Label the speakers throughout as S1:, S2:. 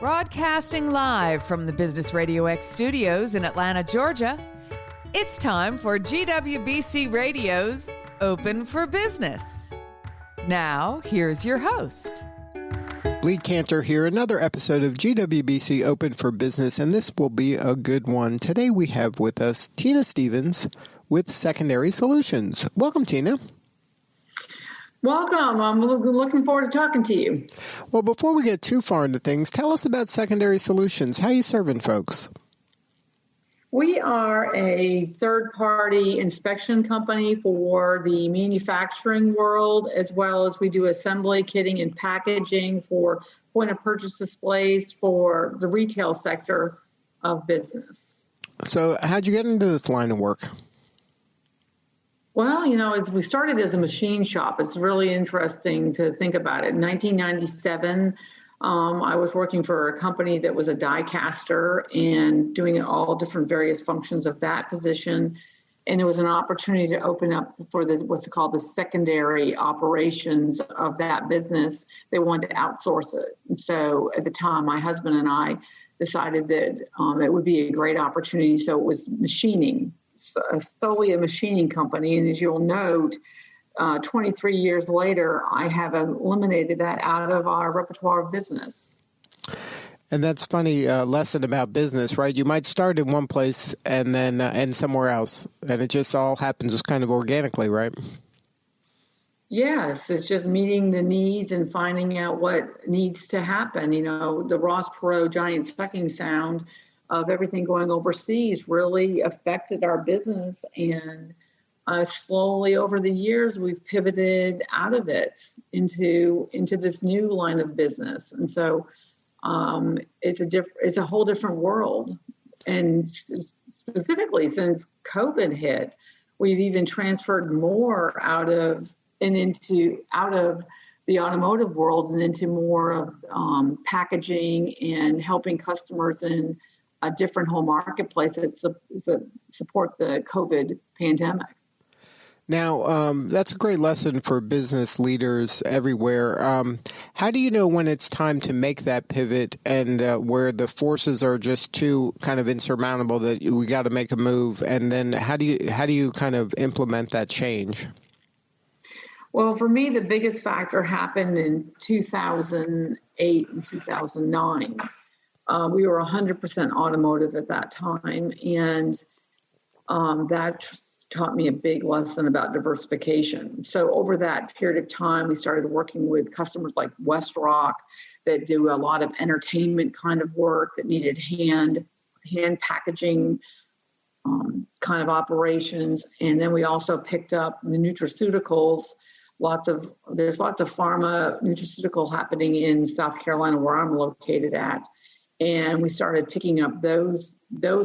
S1: Broadcasting live from the Business RadioX studios in Atlanta, Georgia, it's time for GWBC Radio's Open for Business. Now, here's your host.
S2: Lee Cantor here, another episode of GWBC Open for Business, and this will be a good one. Today we have with us Tina Stevens with Secondary Solutions. Welcome, Tina.
S3: Welcome. I'm looking forward to talking to you.
S2: Well, before we get too far into things, tell us about Secondary Solutions. How are you serving folks?
S3: We are a third-party inspection company for the manufacturing world, as well as we do assembly, kitting, and packaging for point-of-purchase displays for the retail sector of business.
S2: So how'd you get into this line of work?
S3: Well, as we started as a machine shop, it's really interesting to think about it. In 1997, I was working for a company that was a die caster and doing all different various functions of that position. And there was an opportunity to open up for what's called the secondary operations of that business. They wanted to outsource it. And so at the time, my husband and I decided that it would be a great opportunity. So it was machining. Solely a machining company. And as you'll note, 23 years later, I have eliminated that out of our repertoire of business.
S2: And that's funny lesson about business, right? You might start in one place and then end somewhere else. And it just all happens kind of organically, right?
S3: Yes, it's just meeting the needs and finding out what needs to happen. The Ross Perot giant sucking sound of everything going overseas really affected our business, and slowly over the years we've pivoted out of it into this new line of business. And so it's a whole different world. And specifically since COVID hit, we've even transferred more out of the automotive world and into more of packaging and helping customers in a different whole marketplace that support the COVID pandemic.
S2: Now, that's a great lesson for business leaders everywhere. How do you know when it's time to make that pivot and where the forces are just too kind of insurmountable that we got to make a move? And then how do you kind of implement that change?
S3: Well, for me, the biggest factor happened in 2008 and 2009. We were 100% automotive at that time, and that taught me a big lesson about diversification. So over that period of time, we started working with customers like WestRock that do a lot of entertainment kind of work that needed hand packaging kind of operations. And then we also picked up the nutraceuticals. There's lots of pharma nutraceutical happening in South Carolina where I'm located at. And we started picking up those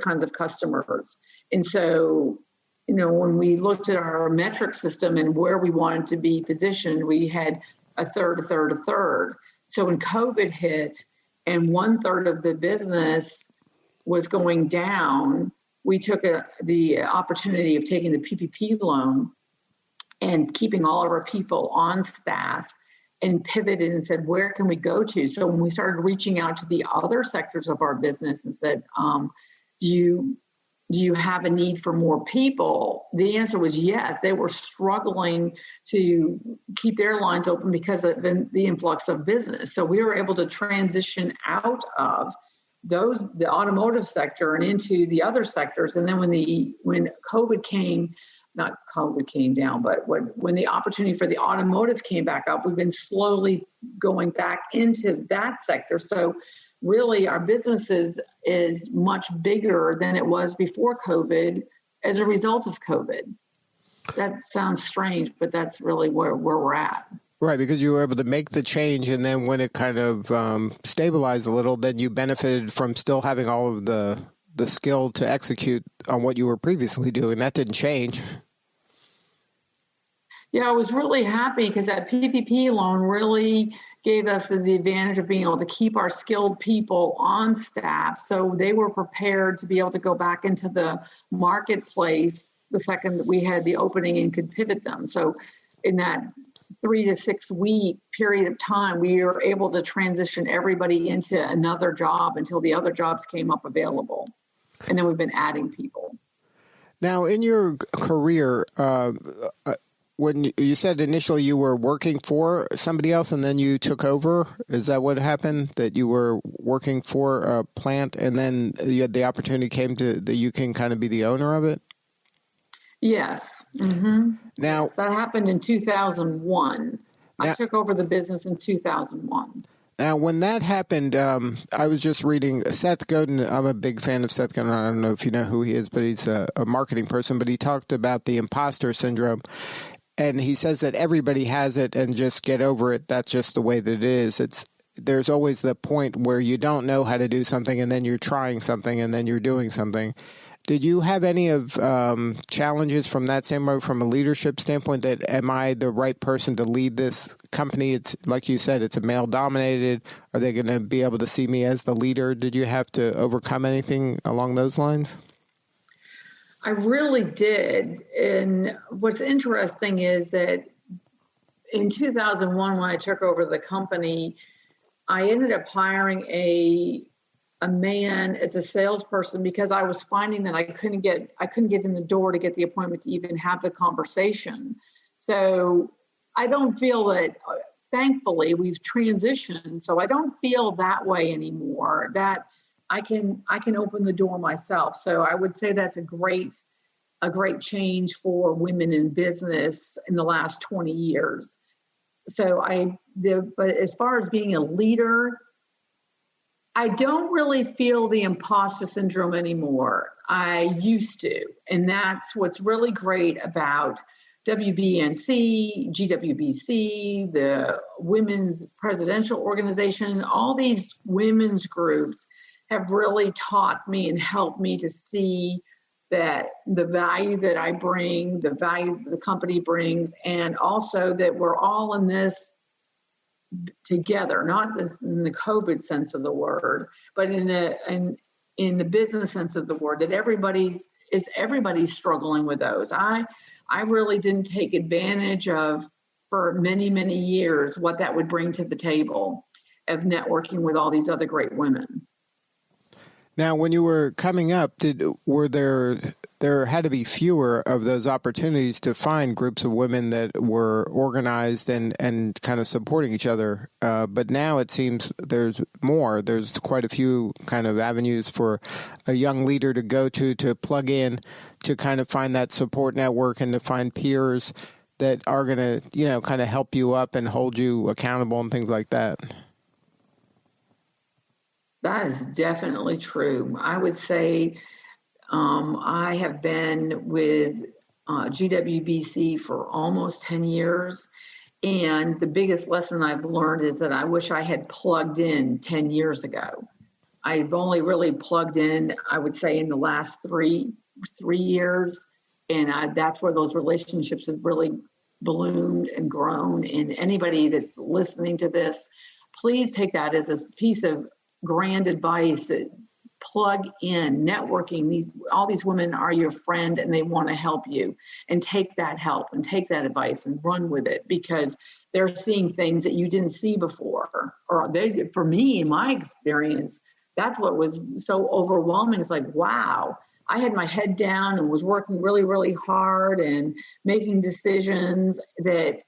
S3: kinds of customers. And so, when we looked at our metric system and where we wanted to be positioned, we had a third. So when COVID hit and 1/3 of the business was going down, we took the opportunity of taking the PPP loan and keeping all of our people on staff and pivoted and said, where can we go to? So when we started reaching out to the other sectors of our business and said, do you have a need for more people? The answer was yes. They were struggling to keep their lines open because of the influx of business. So we were able to transition out of the automotive sector and into the other sectors. And then when COVID came, not COVID came down, but when the opportunity for the automotive came back up, we've been slowly going back into that sector. So really our business is much bigger than it was before COVID as a result of COVID. That sounds strange, but that's really where we're at.
S2: Right, because you were able to make the change, and then when it kind of stabilized a little, then you benefited from still having all of the skill to execute on what you were previously doing. That didn't change.
S3: Yeah, I was really happy because that PPP loan really gave us the advantage of being able to keep our skilled people on staff. So they were prepared to be able to go back into the marketplace the second that we had the opening and could pivot them. So in that 3 to 6 week period of time, we were able to transition everybody into another job until the other jobs came up available. And then we've been adding people.
S2: Now, in your career, when you said initially you were working for somebody else and then you took over, is that what happened? That you were working for a plant and then you had the opportunity came to that you can kind of be the owner of it?
S3: Yes. Mm-hmm.
S2: Now,
S3: yes, that happened in 2001. I took over the business in 2001.
S2: Now, when that happened, I was just reading Seth Godin. I'm a big fan of Seth Godin. I don't know if you know who he is, but he's a marketing person. But he talked about the imposter syndrome. And he says that everybody has it and just get over it. That's just the way that it is. There's always the point where you don't know how to do something and then you're trying something and then you're doing something. Did you have any of challenges from that same way, from a leadership standpoint, that am I the right person to lead this company? It's like you said, it's a male dominated. Are they going to be able to see me as the leader? Did you have to overcome anything along those lines?
S3: I really did. And what's interesting is that in 2001, when I took over the company, I ended up hiring a man as a salesperson because I was finding that I couldn't get in the door to get the appointment to even have the conversation. So I don't feel that, thankfully, we've transitioned. So I don't feel that way anymore, that I can open the door myself. So I would say that's a great change for women in business in the last 20 years. So but as far as being a leader, I don't really feel the imposter syndrome anymore. I used to, and that's what's really great about WBNC, GWBC, the Women's Presidential Organization. All these women's groups have really taught me and helped me to see that the value that I bring, the value that the company brings, and also that we're all in this together, not in the COVID sense of the word, but in the business sense of the word, that everybody's struggling with those. I really didn't take advantage of, for many, many years, what that would bring to the table of networking with all these other great women.
S2: Now, when you were coming up, there had to be fewer of those opportunities to find groups of women that were organized and kind of supporting each other. But now it seems there's more. There's quite a few kind of avenues for a young leader to go to plug in, to kind of find that support network and to find peers that are going to, kind of help you up and hold you accountable and things like that.
S3: That is definitely true. I would say I have been with GWBC for almost 10 years. And the biggest lesson I've learned is that I wish I had plugged in 10 years ago. I've only really plugged in, I would say, in the last three years. And that's where those relationships have really bloomed and grown. And anybody that's listening to this, please take that as a piece of grand advice. Plug in, networking. All these women are your friend and they want to help you, and take that help and take that advice and run with it, because they're seeing things that you didn't see before. Or for me, in my experience, that's what was so overwhelming. It's like, wow, I had my head down and was working really, really hard and making decisions that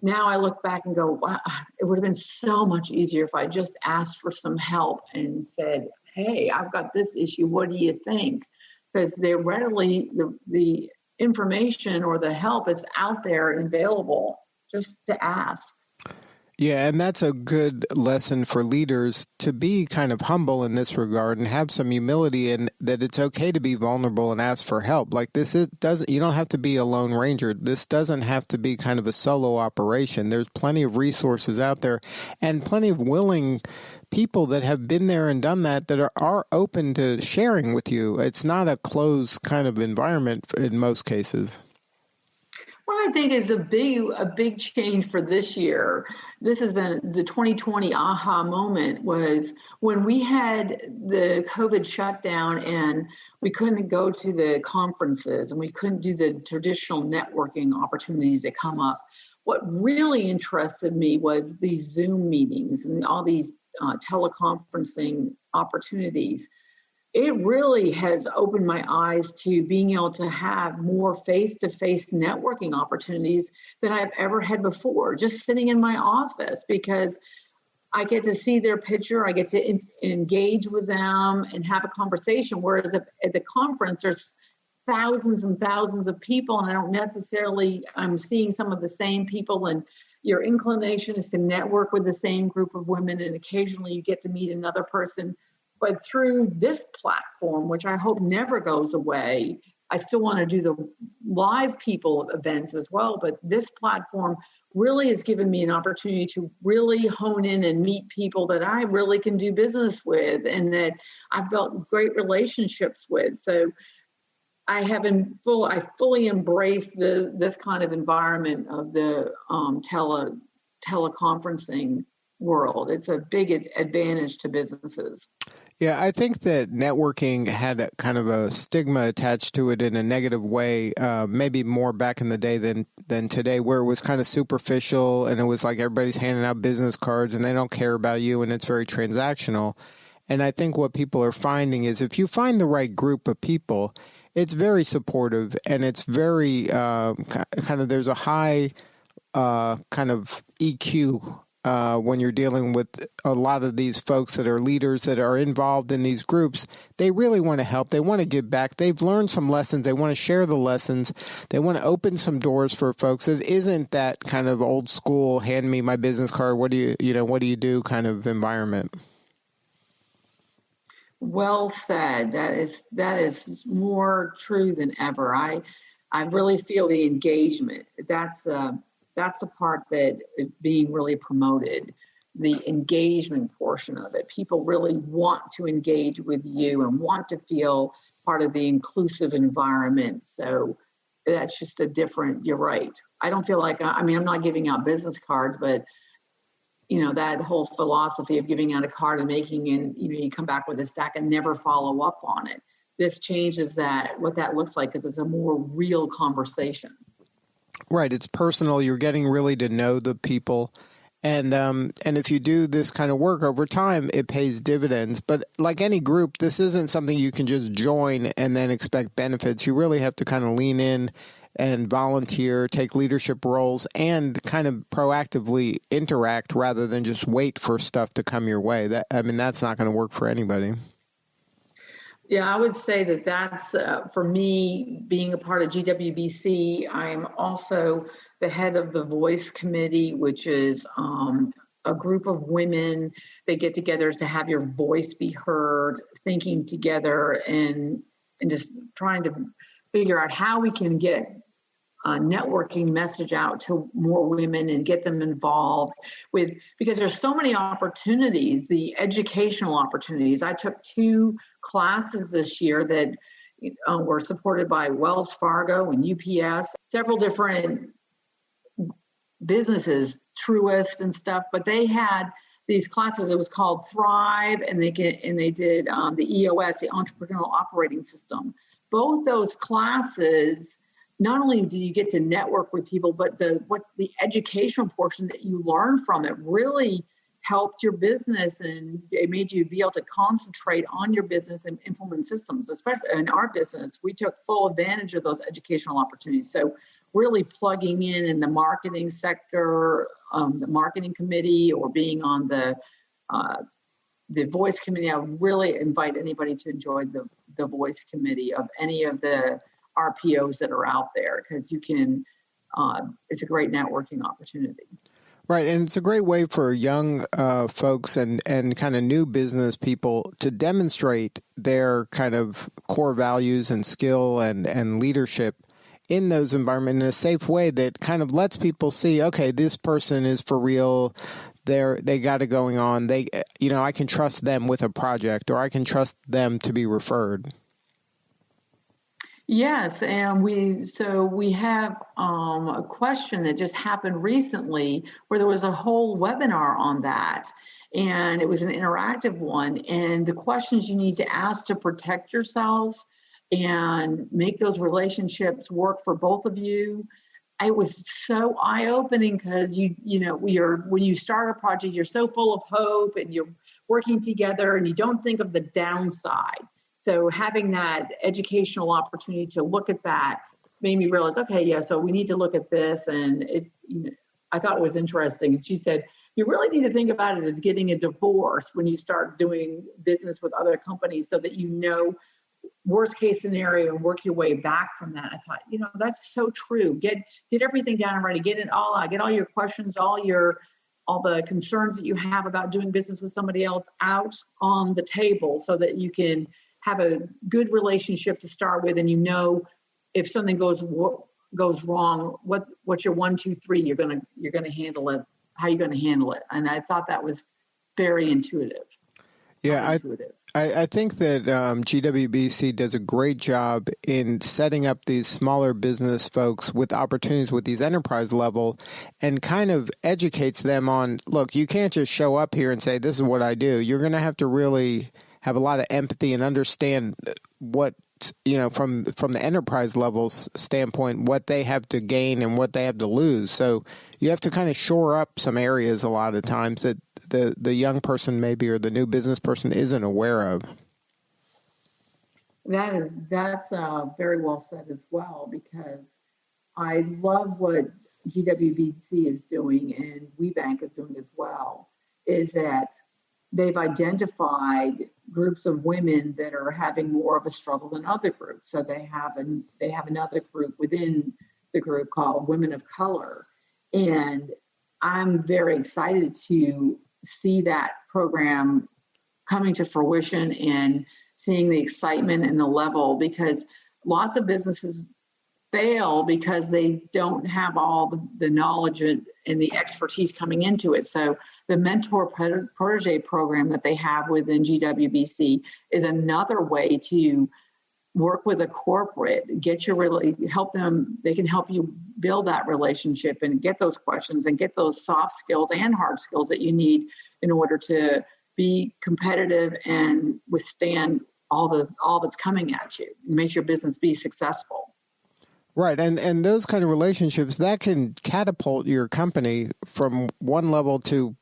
S3: now I look back and go, wow, it would have been so much easier if I just asked for some help and said, hey, I've got this issue. What do you think? Because they're readily, the information or the help is out there and available just to ask.
S2: Yeah, and that's a good lesson for leaders, to be kind of humble in this regard and have some humility, and that it's okay to be vulnerable and ask for help. Like you don't have to be a lone ranger. This doesn't have to be kind of a solo operation. There's plenty of resources out there and plenty of willing people that have been there and done that are open to sharing with you. It's not a closed kind of environment in most cases.
S3: What I think is a big change for this year, this has been the 2020 aha moment, was when we had the COVID shutdown and we couldn't go to the conferences and we couldn't do the traditional networking opportunities that come up. what really interested me was these Zoom meetings and all these teleconferencing opportunities. It really has opened my eyes to being able to have more face-to-face networking opportunities than I've ever had before, just sitting in my office, because I get to see their picture, I get to engage with them and have a conversation, whereas at the conference, there's thousands and thousands of people, and I don't necessarily, I'm seeing some of the same people, and your inclination is to network with the same group of women, and occasionally you get to meet another person. But through this platform, which I hope never goes away, I still want to do the live people events as well, but this platform really has given me an opportunity to really hone in and meet people that I really can do business with and that I've built great relationships with. So I fully embraced this kind of environment of the teleconferencing world. It's a big advantage to businesses.
S2: Yeah, I think that networking had a kind of a stigma attached to it in a negative way, maybe more back in the day than today, where it was kind of superficial and it was like everybody's handing out business cards and they don't care about you and it's very transactional. And I think what people are finding is if you find the right group of people, it's very supportive and it's very kind of, there's a high kind of EQ when you're dealing with a lot of these folks that are leaders that are involved in these groups. They really want to help. They want to give back. They've learned some lessons. They want to share the lessons. They want to open some doors for folks. It isn't that kind of old school, hand me my business card, what do you do kind of environment.
S3: Well said. That is more true than ever. I really feel the engagement. That's the part that is being really promoted, the engagement portion of it. People really want to engage with you and want to feel part of the inclusive environment. So that's just you're right. I don't feel like, I'm not giving out business cards, but that whole philosophy of giving out a card and you come back with a stack and never follow up on it. This changes what that looks like, because it's a more real conversation.
S2: Right. It's personal. You're getting really to know the people. And if you do this kind of work over time, it pays dividends. But like any group, this isn't something you can just join and then expect benefits. You really have to kind of lean in and volunteer, take leadership roles, and kind of proactively interact rather than just wait for stuff to come your way. That's not going to work for anybody.
S3: Yeah, I would say that's, for me, being a part of GWBC, I'm also the head of the Voice Committee, which is a group of women that get together to have your voice be heard, thinking together and just trying to figure out how we can get a networking message out to more women and get them involved because there's so many opportunities, the educational opportunities. I took 2 classes this year that were supported by Wells Fargo and UPS, several different businesses, Truist and stuff, but they had these classes. It was called Thrive, and they did the EOS, the Entrepreneurial Operating System. Both those classes, not only do you get to network with people, but the educational portion that you learn from it really helped your business, and it made you be able to concentrate on your business and implement systems. Especially in our business, we took full advantage of those educational opportunities. So really plugging in the marketing sector, the marketing committee, or being on the voice committee, I would really invite anybody to enjoy the voice committee of any of the RPOs that are out there, because you can, it's a great networking opportunity.
S2: Right. And it's a great way for young folks and kind of new business people to demonstrate their kind of core values and skill and leadership in those environments in a safe way that kind of lets people see, okay, this person is for real. They got it going on. I can trust them with a project, or I can trust them to be referred. Yes,
S3: and we have a question that just happened recently where there was a whole webinar on that, and it was an interactive one. And the questions you need to ask to protect yourself and make those relationships work for both of you it was so eye-opening because when you start a project, you're so full of hope and you're working together and you don't think of the downside. So having that educational opportunity to look at that made me realize, okay, yeah, so we need to look at this. And I thought it was interesting. And she said, you really need to think about it as getting a divorce when you start doing business with other companies so that worst case scenario and work your way back from that. I thought, that's so true. Get everything down and ready. Get it all out. Get all your questions, all the concerns that you have about doing business with somebody else out on the table so that you can have a good relationship to start with. And if something goes wrong, what's your 1, 2, 3? You're gonna handle it. How are you going to handle it? And I thought that was very intuitive.
S2: Yeah, I think that GWBC does a great job in setting up these smaller business folks with opportunities with these enterprise level and kind of educates them on, look, you can't just show up here and say, this is what I do. You're going to have to really have a lot of empathy and understand what, from the enterprise levels standpoint, what they have to gain and what they have to lose. So you have to kind of shore up some areas a lot of times that the young person maybe or the new business person isn't aware of.
S3: That's very well said as well, because I love what GWBC is doing and WeBank is doing as well, is that they've identified groups of women that are having more of a struggle than other groups. So they have another group within the group called Women of Color. And I'm very excited to see that program coming to fruition and seeing the excitement and the level, because lots of businesses fail because they don't have all the knowledge and the expertise coming into it. So the mentor protege program that they have within GWBC is another way to work with a corporate, help them. They can help you build that relationship and get those questions and get those soft skills and hard skills that you need in order to be competitive and withstand all that's coming at you, make your business be successful.
S2: Right. And those kind of relationships, that can catapult your company from one level to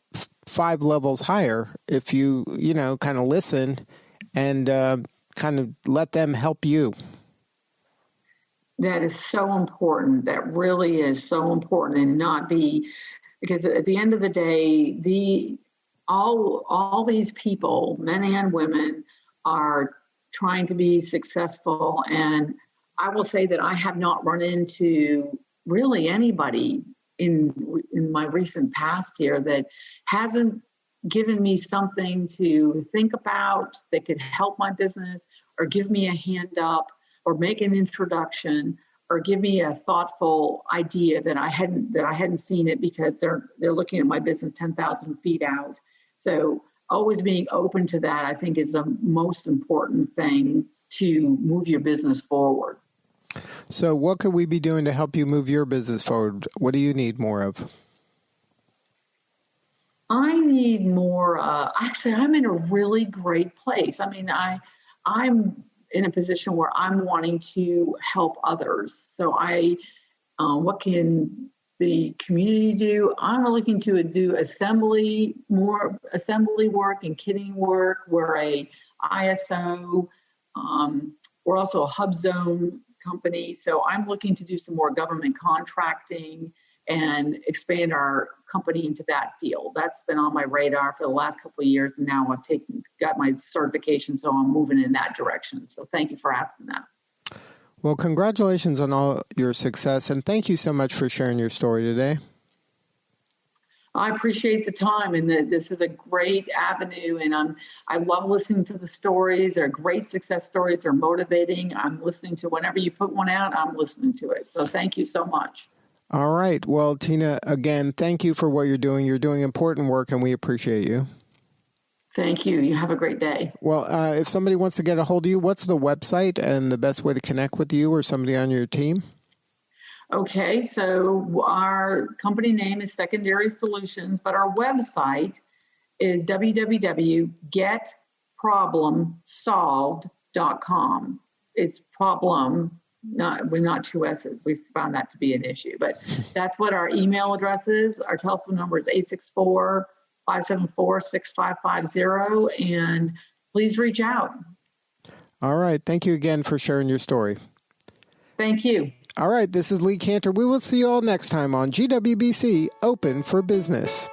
S2: 5 levels higher if you kind of listen and kind of let them help you.
S3: That is so important. That really is so important, and not be, because at the end of the day, all these people, men and women, are trying to be successful. And I will say that I have not run into really anybody in my recent past here that hasn't given me something to think about that could help my business, or give me a hand up, or make an introduction, or give me a thoughtful idea that I hadn't seen it, because they're looking at my business 10,000 feet out. So always being open to that, I think, is the most important thing to move your business forward.
S2: So what could we be doing to help you move your business forward? What do you need more of?
S3: I need more. Actually, I'm in a really great place. I mean, I'm in a position where I'm wanting to help others. So what can the community do? I'm looking to do more assembly work and kitting work. We're a ISO. We're also a hub zone company. So I'm looking to do some more government contracting and expand our company into that field. That's been on my radar for the last couple of years, and now I've got my certification, so I'm moving in that direction. So thank you for asking that.
S2: Well, congratulations on all your success, and thank you so much for sharing your story today.
S3: I appreciate the time, and this is a great avenue, and I love listening to the stories. They're great success stories. They're motivating. I'm listening to whenever you put one out, I'm listening to it. So thank you so much.
S2: All right. Well, Tina, again, thank you for what you're doing. You're doing important work, and we appreciate you.
S3: Thank you. You have a great day.
S2: Well, if somebody wants to get a hold of you, what's the website and the best way to connect with you or somebody on your team?
S3: Okay, so our company name is Secondary Solutions, but our website is www.getproblemsolved.com. It's problem not two S's. We found that to be an issue, but that's what our email address is. Our telephone number is 864-574-6550, and please reach out.
S2: All right. Thank you again for sharing your story.
S3: Thank you.
S2: All right. This is Lee Cantor. We will see you all next time on GWBC Open for Business.